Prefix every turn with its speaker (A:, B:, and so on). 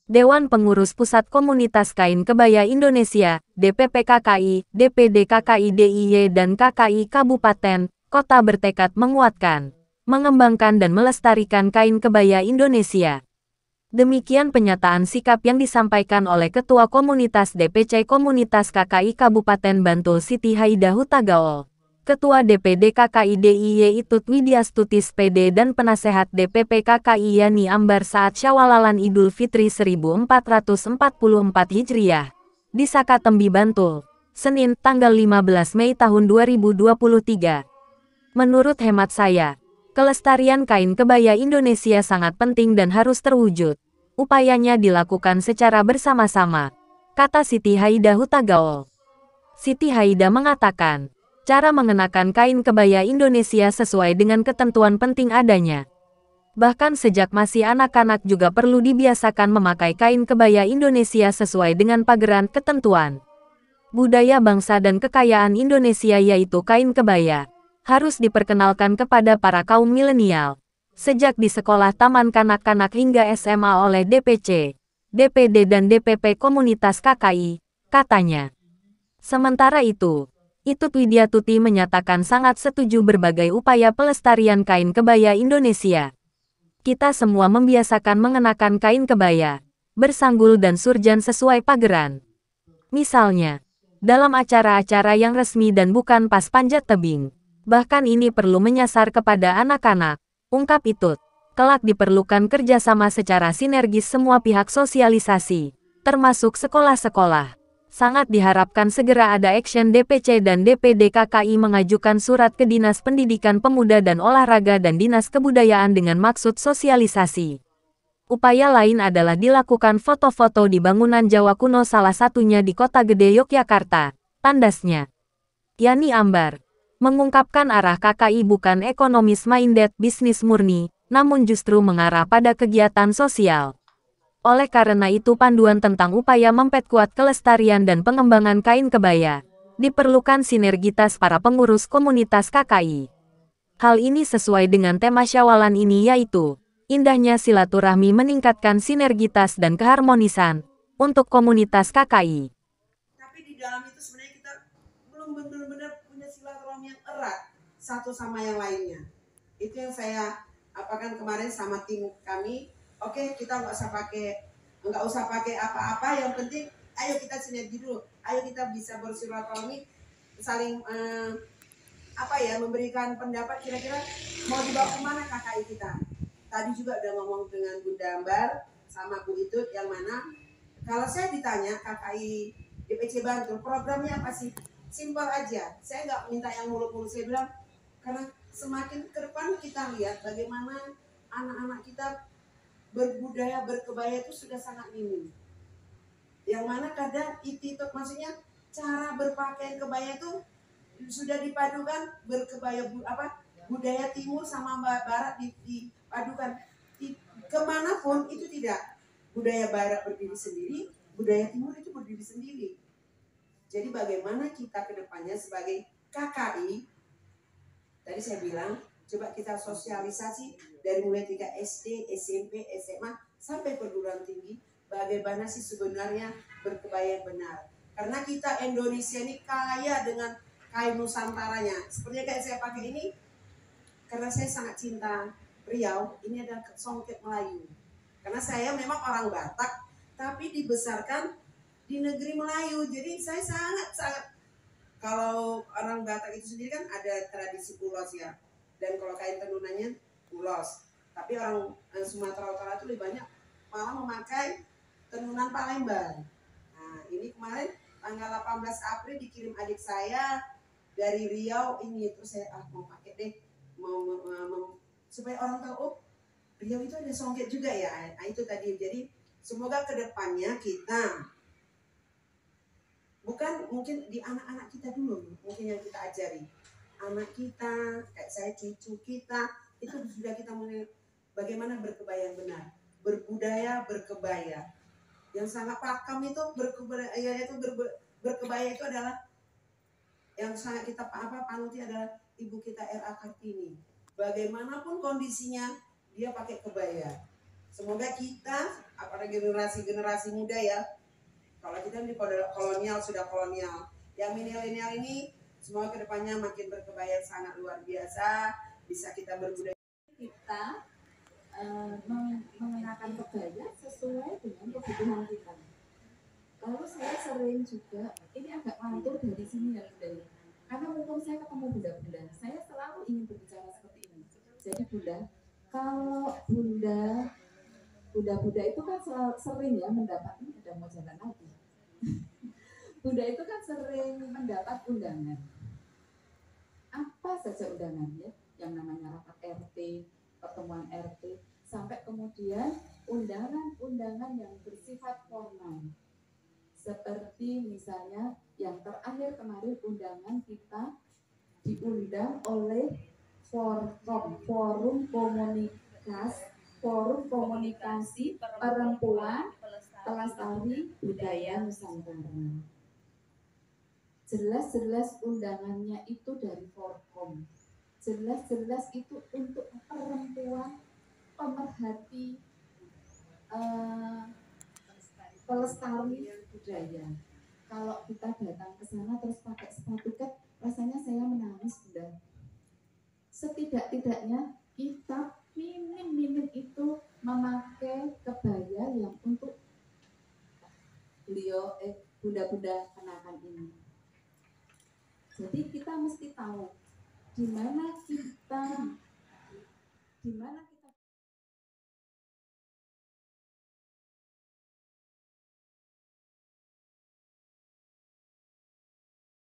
A: Dewan Pengurus Pusat Komunitas Kain Kebaya Indonesia, DPP KKI, DPD KKI DIY dan KKI Kabupaten, Kota bertekad menguatkan, mengembangkan dan melestarikan kain kebaya Indonesia. Demikian pernyataan sikap yang disampaikan oleh Ketua Komunitas DPC Komunitas KKI Kabupaten Bantul Siti Haidah Hutagaol, Ketua DPD KKI DIY Itut Widyastutis PD dan Penasehat DPP KKI Yani Ambar saat Syawalan Idul Fitri 1444 Hijriah, di Sakatembi Bantul, Senin, tanggal 15 Mei tahun 2023. Menurut hemat saya, kelestarian kain kebaya Indonesia sangat penting dan harus terwujud. Upayanya dilakukan secara bersama-sama, kata Siti Haidah Hutagaol. Siti Haidah mengatakan, cara mengenakan kain kebaya Indonesia sesuai dengan ketentuan penting adanya. Bahkan sejak masih anak-anak juga perlu dibiasakan memakai kain kebaya Indonesia sesuai dengan pageran ketentuan. Budaya bangsa dan kekayaan Indonesia yaitu kain kebaya, harus diperkenalkan kepada para kaum milenial, sejak di sekolah taman kanak-kanak hingga SMA oleh DPC, DPD dan DPP Komunitas KKI, katanya. Sementara itu, Itut Widyatuti menyatakan sangat setuju berbagai upaya pelestarian kain kebaya Indonesia. Kita semua membiasakan mengenakan kain kebaya, bersanggul dan surjan sesuai pageran. Misalnya, dalam acara-acara yang resmi dan bukan pas panjat tebing. Bahkan ini perlu menyasar kepada anak-anak, ungkap Itut. Kelak diperlukan kerjasama secara sinergis semua pihak sosialisasi, termasuk sekolah-sekolah. Sangat diharapkan segera ada action DPC dan DPD KKI mengajukan surat ke Dinas Pendidikan Pemuda dan Olahraga dan Dinas Kebudayaan dengan maksud sosialisasi. Upaya lain adalah dilakukan foto-foto di bangunan Jawa kuno salah satunya di Kota Gede Yogyakarta, tandasnya. Yani Ambar mengungkapkan arah KKI bukan ekonomis minded bisnis murni, namun justru mengarah pada kegiatan sosial. Oleh karena itu panduan tentang upaya memperkuat kelestarian dan pengembangan kain kebaya, diperlukan sinergitas para pengurus komunitas KKI. Hal ini sesuai dengan tema Syawalan ini yaitu, indahnya silaturahmi meningkatkan sinergitas dan keharmonisan, untuk komunitas KKI.
B: Tapi di dalam itu sebenarnya kita belum benar-benar punya silaturahmi yang erat satu sama yang lainnya. Itu yang saya apakan kemarin sama tim kami. Oke, kita nggak usah pakai apa-apa. Yang penting, ayo kita sinergi dulu. Ayo kita bisa bersilaturahmi, saling memberikan pendapat kira-kira mau dibawa kemana KKI kita. Tadi juga udah ngomong dengan Bunda Ambar sama Bu Itut yang mana kalau saya ditanya KKI DPC Bantul programnya apa sih? Simpel aja. Saya nggak minta yang muluk-muluk. Saya bilang karena semakin ke depan kita lihat bagaimana anak-anak kita berbudaya berkebaya itu sudah sangat minim. Yang mana kadang itu maksudnya cara berpakaian kebaya itu sudah dipadukan berkebaya budaya timur sama barat dipadukan. Kemanapun itu tidak. Budaya barat berdiri sendiri, budaya timur itu berdiri sendiri. Jadi bagaimana kita ke depannya sebagai KKI, tadi saya bilang, coba kita sosialisasi dari mulai tingkat SD, SMP, SMA, sampai perguruan tinggi, bagaimana sih sebenarnya berkebaya yang benar. Karena kita Indonesia ini kaya dengan kain Nusantaranya. Seperti kayak saya pakai ini, karena saya sangat cinta Riau, ini adalah songket Melayu. Karena saya memang orang Batak, tapi dibesarkan di negeri Melayu. Jadi saya sangat kalau orang Batak itu sendiri kan ada tradisi pulos ya. Dan kalau kain tenunannya pulos. Tapi orang Sumatera Utara itu lebih banyak malah memakai tenunan Palembang. Nah, ini kemarin tanggal 18 April dikirim adik saya dari Riau ini, terus saya mau pakai deh, supaya orang tahu oh Riau itu ada songket juga ya. Nah, itu tadi. Jadi semoga kedepannya kita bukan mungkin di anak-anak kita dulu mungkin yang kita ajari. Anak kita, kayak saya cucu kita, itu sudah kita mulai bagaimana berkebaya yang benar. Berbudaya, berkebaya. Yang sangat pakam itu berkebaya itu adalah yang sangat kita panuti adalah ibu kita R.A. Kartini. Bagaimanapun kondisinya, dia pakai kebaya. Semoga kita, apalagi generasi muda ya, kalau kita di kolonial sudah kolonial, yang milenial ini semoga kedepannya makin berkebaya sangat luar biasa, bisa kita berbudaya.
C: Kita mengenakan kebaya sesuai dengan kebutuhan kita. Lalu saya sering juga, ini agak ngantur dari sini ya Bunda, karena mumpung saya ketemu Bunda-Bunda, saya selalu ingin berbicara seperti ini. Jadi Bunda, kalau Bunda itu kan sering ya mendapat, ini ada mau jalan lagi. Bunda itu kan sering mendapat undangan. Apa saja undangannya, yang namanya rapat RT, pertemuan RT, sampai kemudian undangan-undangan yang bersifat formal. Seperti misalnya yang terakhir kemarin undangan kita diundang oleh forum komunikasi perempuan pelestari budaya Nusantara. Jelas-jelas undangannya itu dari Forkom. Jelas-jelas itu untuk perempuan pemerhati pelestari budaya. Kalau kita datang ke sana terus pakai sepatu kets, rasanya saya menangis Bunda. Setidak-tidaknya kita minim itu memakai kebaya yang untuk bunda-bunda kenakan ini. Jadi kita mesti tahu di mana